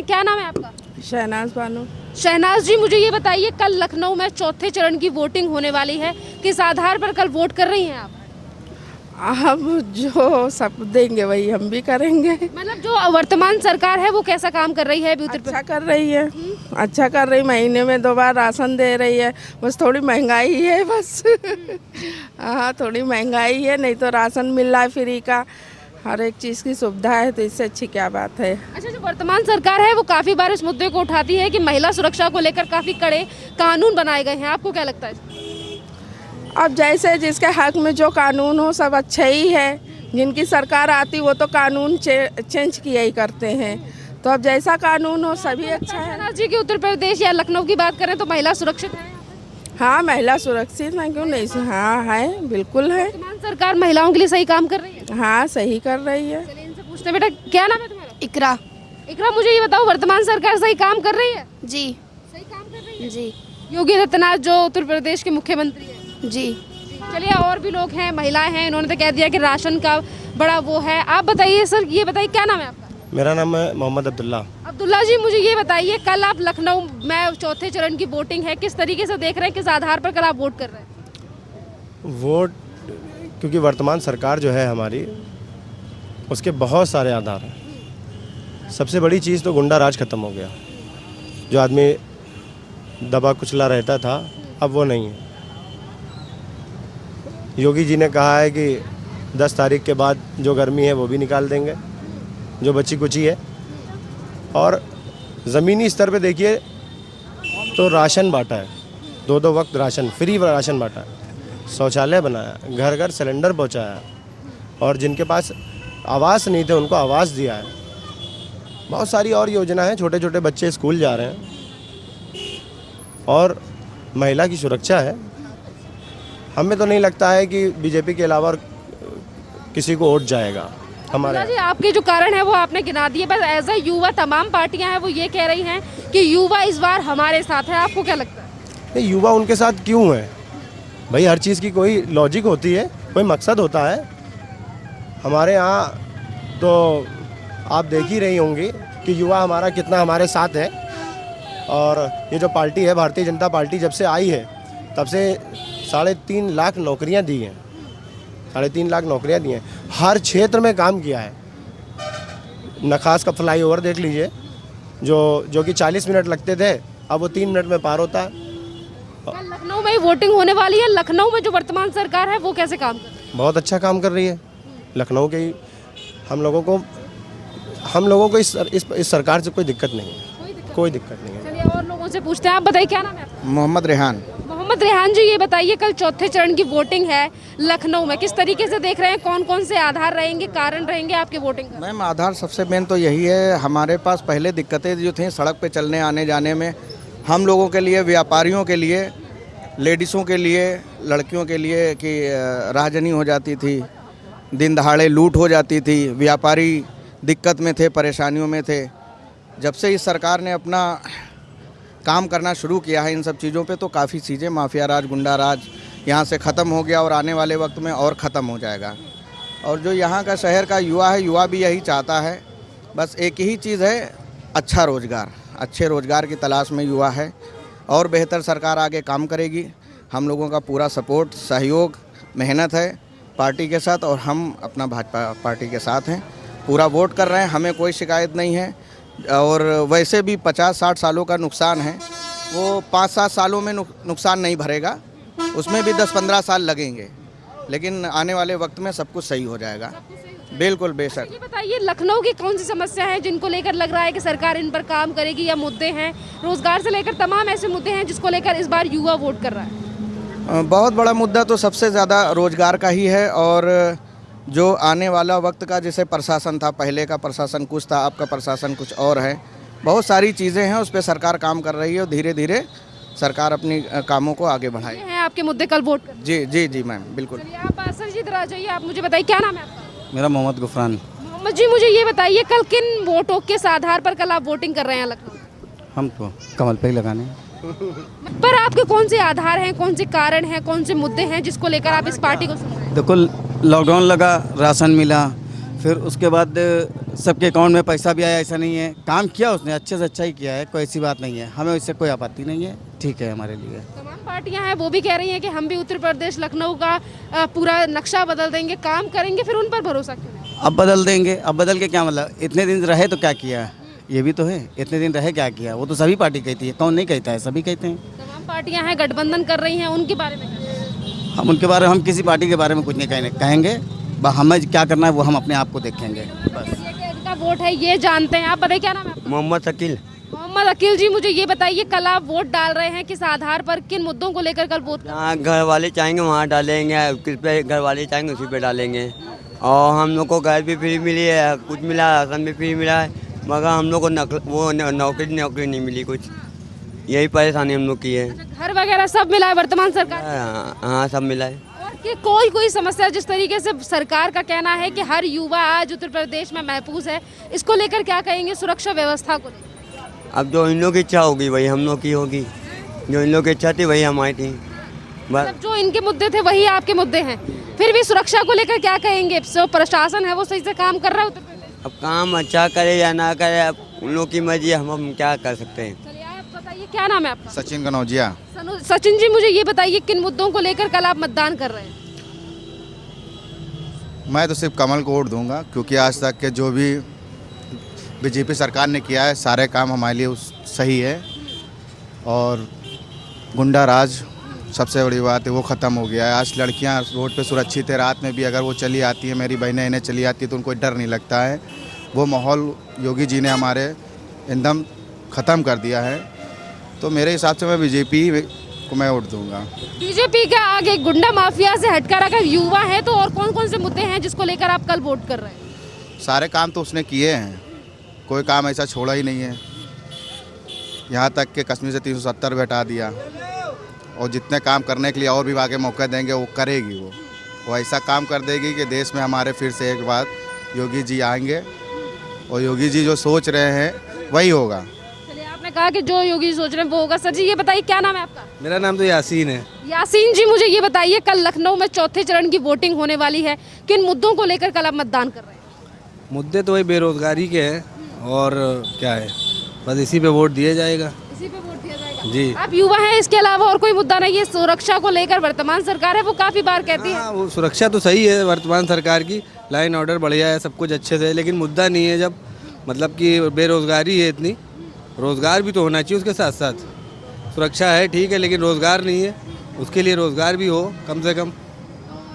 क्या नाम है आपका? शहनाज बानो। शहनाज जी, मुझे ये बताइए, कल लखनऊ में चौथे चरण की वोटिंग होने वाली है, किस आधार पर कल वोट कर रही हैं आप? अब जो सब देंगे वही हम भी करेंगे। मतलब जो वर्तमान सरकार है वो कैसा काम कर रही है अभी उत्तर अच्छा कर रही है, अच्छा कर रही, महीने में 2 बार राशन दे रही है। बस थोड़ी महंगाई है बस। हाँ, थोड़ी महंगाई है, नहीं तो राशन मिल रहा है फ्री का, हर एक चीज़ की सुविधा है, तो इससे अच्छी क्या बात है। अच्छा, जो वर्तमान सरकार है वो काफी बार इस मुद्दे को उठाती है कि महिला सुरक्षा को लेकर काफी कड़े कानून बनाए गए हैं, आपको क्या लगता है? अब जैसे जिसके हक में जो कानून हो सब अच्छे ही है। जिनकी सरकार आती वो तो कानून चेंज किया ही करते हैं, तो अब जैसा कानून हो सभी अच्छा है। शहनाज जी की उत्तर प्रदेश या लखनऊ की बात करें तो महिला सुरक्षित है? हाँ, महिला सुरक्षित है, क्यों नहीं। हाँ है, बिल्कुल है। वर्तमान सरकार महिलाओं के लिए सही काम कर रही है? हाँ, सही कर रही है। चलिए इनसे पूछते हैं, बेटा क्या नाम है तुम्हारा? इकरा। इकरा, मुझे ये बताओ, वर्तमान सरकार सही काम कर रही है? जी सही काम कर रही है। जी योगी आदित्यनाथ जो उत्तर प्रदेश के मुख्यमंत्री हैं। जी। चलिए, और भी लोग हैं, महिलाएं हैं, इन्होंने तो कह दिया कि राशन का बड़ा वो है। आप बताइए सर, ये बताइए क्या नाम है आपका? मेरा नाम है मोहम्मद अब्दुल्ला। अब्दुल्ला जी, मुझे ये बताइए, कल आप लखनऊ में चौथे चरण की वोटिंग है, किस तरीके से देख रहे हैं, किस आधार पर कल आप वोट कर रहे हैं? वोट, क्योंकि वर्तमान सरकार जो है हमारी, उसके बहुत सारे आधार हैं। सबसे बड़ी चीज़ तो गुंडा राज ख़त्म हो गया। जो आदमी दबा कुचला रहता था, अब वो नहीं है। योगी जी ने कहा है कि 10 तारीख के बाद जो गर्मी है वो भी निकाल देंगे, जो बची कुची है। और ज़मीनी स्तर पे देखिए तो राशन बांटा है, 2 वक्त राशन, फ्री राशन बांटा है, शौचालय बनाया, घर घर सिलेंडर पहुंचाया, और जिनके पास आवास नहीं थे उनको आवास दिया है। बहुत सारी और योजना है, छोटे छोटे बच्चे स्कूल जा रहे हैं, और महिला की सुरक्षा है। हमें तो नहीं लगता है कि बीजेपी के अलावा किसी को वोट जाएगा हमारे। जी, आपके जो कारण है वो आपने गिना दिए, बस एज ए युवा तमाम पार्टियां हैं वो ये कह रही हैं कि युवा इस बार हमारे साथ है, आपको क्या लगता है? नहीं, युवा उनके साथ क्यों है भाई? हर चीज़ की कोई लॉजिक होती है, कोई मकसद होता है। हमारे यहाँ तो आप देख ही रही होंगी कि युवा हमारा कितना हमारे साथ है। और ये जो पार्टी है, भारतीय जनता पार्टी, जब से आई है तब से 3.5 लाख नौकरियाँ दी हैं, 3.5 लाख नौकरियाँ दी हैं। हर क्षेत्र में काम किया है। नखास का फ्लाईओवर देख लीजिए, जो कि 40 मिनट लगते थे, अब वो 3 मिनट में पार होता है। कल लखनऊ में वोटिंग होने वाली है, लखनऊ में जो वर्तमान सरकार है वो कैसे काम कर रही है? बहुत अच्छा काम कर रही है। लखनऊ के हम लोगों को इस सरकार से कोई दिक्कत नहीं है, कोई दिक्कत नहीं है। चलिए और लोगों से पूछते हैं, आप बताइए क्या नाम है आपका? मोहम्मद रेहान। मोहम्मद रेहान जी, ये बताइए, कल चौथे चरण की वोटिंग है लखनऊ में, किस तरीके से देख रहे हैं, कौन कौन से आधार रहेंगे, कारण रहेंगे आपके वोटिंग का? मैम, आधार सबसे मेन तो यही है। हमारे पास पहले दिक्कतें जो थी सड़क पे चलने आने जाने में, हम लोगों के लिए, व्यापारियों के लिए, लेडीज़ों के लिए, लड़कियों के लिए कि राहजनी हो जाती थी, दिन दहाड़े लूट हो जाती थी, व्यापारी दिक्कत में थे, परेशानियों में थे। जब से इस सरकार ने अपना काम करना शुरू किया है इन सब चीज़ों पे, तो काफ़ी चीज़ें, माफिया राज, गुंडा राज यहाँ से ख़त्म हो गया, और आने वाले वक्त में और ख़त्म हो जाएगा। और जो यहाँ का शहर का युवा है, युवा भी यही चाहता है, बस एक ही चीज़ है, अच्छा रोज़गार, अच्छे रोज़गार की तलाश में युवा है। और बेहतर सरकार आगे काम करेगी। हम लोगों का पूरा सपोर्ट, सहयोग, मेहनत है पार्टी के साथ, और हम अपना भाजपा पार्टी के साथ हैं। पूरा वोट कर रहे हैं, हमें कोई शिकायत नहीं है। और वैसे भी 50-60 सालों का नुकसान है, वो 5-7 सालों में नुकसान नहीं भरेगा, उसमें भी 10-15 साल लगेंगे, लेकिन आने वाले वक्त में सब कुछ सही हो जाएगा। बिल्कुल, बेशक। ये बताइए, लखनऊ की कौन सी समस्या है जिनको लेकर लग रहा है कि सरकार इन पर काम करेगी, या मुद्दे हैं रोजगार से लेकर तमाम ऐसे मुद्दे हैं जिसको लेकर इस बार युवा वोट कर रहा है? बहुत बड़ा मुद्दा तो सबसे ज़्यादा रोज़गार का ही है। और जो आने वाला वक्त का, जैसे प्रशासन था, पहले का प्रशासन कुछ था, अब का प्रशासन कुछ और है। बहुत सारी चीज़ें हैं, उस पर सरकार काम कर रही है, और धीरे धीरे सरकार अपनी कामों को आगे बढ़ाए। ये हैं आपके मुद्दे, कल वोट कर। जी जी जी मैम, बिल्कुल। आप सर जी इधर आ जाइए, आप मुझे बताइए क्या नाम है आपका? मेरा मोहम्मद गुफरान। मोहम्मद जी, मुझे ये बताइए, कल किन वोटों के आधार पर कल आप वोटिंग कर रहे हैं लखनऊ? हम तो कमल पे ही लगाने। पर आपके कौन से आधार हैं, कौन से कारण हैं, कौन से मुद्दे हैं जिसको लेकर आप इस पार्टी को चुन रहे हैं? देखो, लॉकडाउन लगा, राशन मिला, फिर उसके बाद सबके अकाउंट में पैसा भी आया, ऐसा नहीं है। काम किया उसने, अच्छे से अच्छा ही किया है, कोई ऐसी बात नहीं है। हमें इससे कोई आपत्ति नहीं है, ठीक है हमारे लिए। तमाम पार्टियां हैं वो भी कह रही हैं कि हम भी उत्तर प्रदेश लखनऊ का पूरा नक्शा बदल देंगे, काम करेंगे, फिर उन पर भरोसा क्यों नहीं? अब बदल देंगे, अब बदल के क्या मतलब, इतने दिन रहे तो क्या किया, ये भी तो है, इतने दिन रहे क्या किया, वो तो सभी पार्टी कहती है, कौन नहीं कहता है, सभी कहते हैं। तमाम पार्टियां हैं गठबंधन कर रही हैं, उनके बारे में क्या? हम उनके बारे में, हम किसी पार्टी के बारे में कुछ नहीं कहेंगे, हमें क्या करना है वो हम अपने आप को देखेंगे बस। ये कि इनका वोट है ये जानते हैं, आप बताइए क्या नाम है आपका? मोहम्मद अकील। मोहम्मद अकील जी, मुझे ये बताइए कल आप वोट डाल रहे हैं, किस आधार पर, किन मुद्दों को लेकर कल वोट? जहाँ घर वाले चाहेंगे वहाँ डालेंगे, किस पे घर वाले चाहेंगे उसी पे डालेंगे। और हम लोग को घर भी फ्री मिली है, कुछ मिला, राशन भी फ्री मिला है, मगर हम लोग को नौकरी नहीं मिली कुछ, यही परेशानी हम लोग की है। घर वगैरह सब मिला है वर्तमान सरकार? हाँ सब मिला है। और कि कोई समस्या, जिस तरीके से सरकार का कहना है कि हर युवा आज उत्तर प्रदेश में महफूज है, इसको लेकर क्या कहेंगे सुरक्षा व्यवस्था को लेकर? अब जो इन लोग की इच्छा होगी वही हम लोग की होगी, जो इन लोग की इच्छा थी वही हमारी थी बस। मतलब जो इनके मुद्दे थे वही आपके मुद्दे हैं, फिर भी सुरक्षा को लेकर क्या कहेंगे? जो प्रशासन है वो सही से काम कर रहा है उत्तर प्रदेश? अब काम अच्छा करे या ना करे, अब उन लोग की मर्जी, हम क्या कर सकते हैं। चलिए आप बताइए क्या नाम है आपका? सचिन कनौजिया। सचिन जी, मुझे ये बताइए किन मुद्दों को लेकर कल आप मतदान कर रहे हैं? मैं तो सिर्फ कमल को वोट दूंगा, क्योंकि आज तक के जो भी बीजेपी सरकार ने किया है सारे काम हमारे लिए सही है। और गुंडा राज सबसे बड़ी बात है वो ख़त्म हो गया है। आज लड़कियां रोड पे सुरक्षित है, रात में भी अगर वो चली आती है, मेरी बहनें इन्हें चली आती है तो उनको डर नहीं लगता है। वो माहौल योगी जी ने हमारे एकदम ख़त्म कर दिया है। तो मेरे हिसाब से मैं बीजेपी को मैं वोट दूंगा। बीजेपी का आगे गुंडा माफिया से हटकर अगर युवा है तो और कौन कौन से मुद्दे हैं जिसको लेकर आप कल वोट कर रहे हैं? सारे काम तो उसने किए हैं, कोई काम ऐसा छोड़ा ही नहीं है। यहाँ तक कि कश्मीर से 370 भी हटा दिया, और जितने काम करने के लिए और भी आगे मौका देंगे वो करेगी। वो ऐसा काम कर देगी कि देश में हमारे फिर से एक बार योगी जी आएंगे, और योगी जी जो सोच रहे हैं वही होगा। चलिए, आपने कहा कि जो योगी सोच रहे हैं वो होगा। सर जी ये बताइए क्या नाम है आपका? मेरा नाम तो यासीन है। यासीन जी, मुझे ये बताइए कल लखनऊ में चौथे चरण की वोटिंग होने वाली है, किन मुद्दों को लेकर कल आप मतदान कर रहे हैं? मुद्दे तो वही बेरोजगारी के हैं और क्या है, बस इसी पे वोट दिया जाएगा। इसी पे वोट दिया जाएगा जी। आप युवा हैं, इसके अलावा और कोई मुद्दा नहीं है? सुरक्षा को लेकर वर्तमान सरकार है वो काफी बार कहती है। हाँ, वो सुरक्षा तो सही है वर्तमान सरकार की, लाइन ऑर्डर बढ़िया है, सब कुछ अच्छे से है, लेकिन मुद्दा नहीं है जब मतलब कि बेरोजगारी है इतनी, रोजगार भी तो होना चाहिए उसके साथ साथ। सुरक्षा है ठीक है, लेकिन रोजगार नहीं है, उसके लिए रोजगार भी हो कम से कम।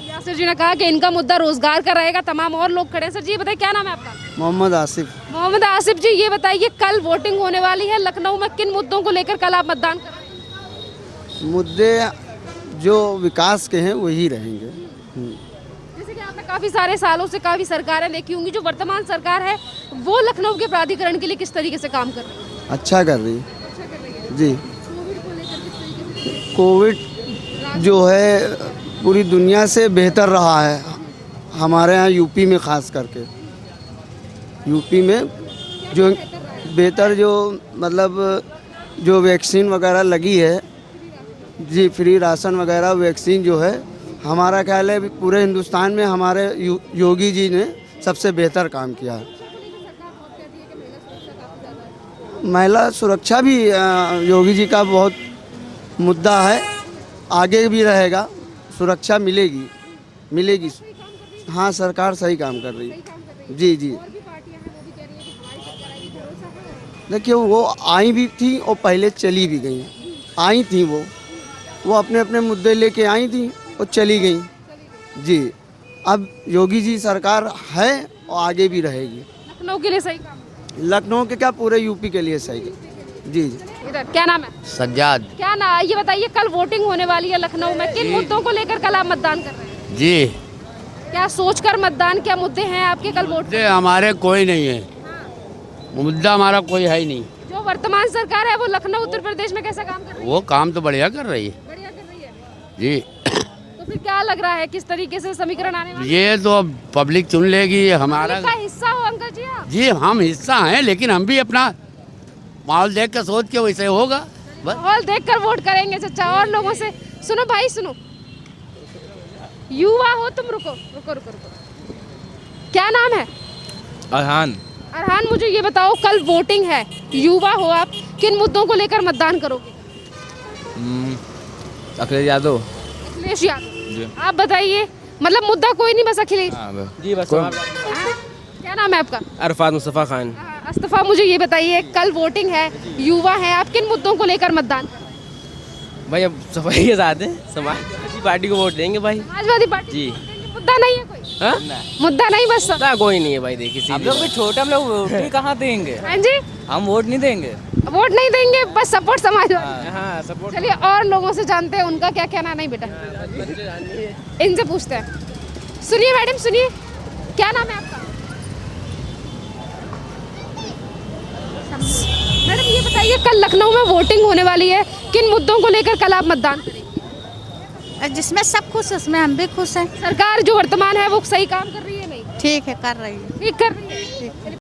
यासिर जी ने कहा कि इनका मुद्दा रोजगार का रहेगा। तमाम और लोग खड़े हैं। सर जी ये बताइए क्या नाम है आपका? मोहम्मद आसिफ। मोहम्मद आसिफ जी, ये बताइए कल वोटिंग होने वाली है लखनऊ में, किन मुद्दों को लेकर कल आप मतदान कर रहे हैं? मुद्दे जो विकास के हैं वही रहेंगे। जैसे कि आपने काफी सारे सालों से काफी सरकारें देखी होंगी, जो वर्तमान सरकार है वो लखनऊ के प्राधिकरण के लिए किस तरीके से काम कर रही है? अच्छा कर रही जी। कोविड जो है पूरी दुनिया से बेहतर रहा है, हमारे यहाँ यूपी में ख़ास करके। यूपी में जो बेहतर जो मतलब जो वैक्सीन वगैरह लगी है जी, फ्री राशन वगैरह वैक्सीन जो है, हमारा ख्याल है पूरे हिंदुस्तान में हमारे योगी जी ने सबसे बेहतर काम किया है। महिला सुरक्षा भी योगी जी का बहुत मुद्दा है, आगे भी रहेगा, सुरक्षा मिलेगी। हाँ, सरकार सही काम कर रही है। जी जी, देखिए वो आई भी थी और पहले चली भी गई। आई थी वो अपने अपने मुद्दे लेके आई थी और चली गई जी। अब योगी जी सरकार है और आगे भी रहेगी। लखनऊ के लिए सही काम, लखनऊ के क्या पूरे यूपी के लिए सही है जी। इधर क्या नाम है? सज्जाद क्या ना, ये बताइए कल वोटिंग होने वाली है लखनऊ में, किन मुद्दों को लेकर कल आप मतदान कर रहे हैं? जी। क्या सोचकर मतदान, क्या मुद्दे हैं आपके कल वोट? मुद्दे हमारे कोई नहीं है, मुद्दा हमारा कोई है ही नहीं। जो वर्तमान सरकार है वो लखनऊ उत्तर प्रदेश में कैसा काम कर रही है? वो काम तो बढ़िया कर रही है बढ़िया कर रही है जी। तो फिर क्या लग रहा है किस तरीके से समीकरण आने वाला है? ये तो अब पब्लिक चुन लेगी हमारा। पब्लिक का हिस्सा हो अंकल जी आप? जी हम हिस्सा हैं, लेकिन हम भी अपना माहौल देख कर सोच के वैसे होगा बस। माहौल देखकर वोट करेंगे। चचा और लोगों से सुनो भाई, सुनो, युवा हो तुम, रुको रुको रुको रुको, क्या नाम है? अरहान। अरहान मुझे ये बताओ, कल वोटिंग है, युवा हो आप, किन मुद्दों को लेकर मतदान करोगे? अखिलेश यादव। अखिलेश यादव। आप बताइए, मतलब मुद्दा कोई नहीं, बस अखिलेश। जी बस। क्या नाम है आपका? अरफात मुस्तफ़ा खान। अस्तफा, मुझे ये बताइए, कल वोटिंग है, युवा है आप, किन मुद्दों को लेकर मतदान? भाई अब सफाई के साथ है, समाजवादी पार्टी को वोट देंगे भाई। समाजवादी पार्टी जी। मुद्दा नहीं है कोई? हाँ? मुद्दा नहीं, बस ना कोई नहीं है भाई, देखिए हम लोग भी छोटे, हम लोग वोट ही कहाँ देंगे? हाँ जी, हम वोट नहीं देंगे। वोट नहीं देंगे, बस सपोर्ट समाजवादी। हाँ सपोर्ट। चलिए और लोगों से जानते हैं उनका क्या कहना। नहीं बेटा, इनसे पूछते हैं। सुनिए मैडम, सुनिए, क्या नाम है आपका? मैडम ये बताइए, कल लखनऊ में वोटिंग होने वाली है, किन मुद्दों को लेकर कल आप मतदान करेंगे? जिसमें सब खुश, उसमें हम भी खुश हैं। सरकार जो वर्तमान है वो सही काम कर रही है? नहीं ठीक है, कर रही है। ठीक कर रही है।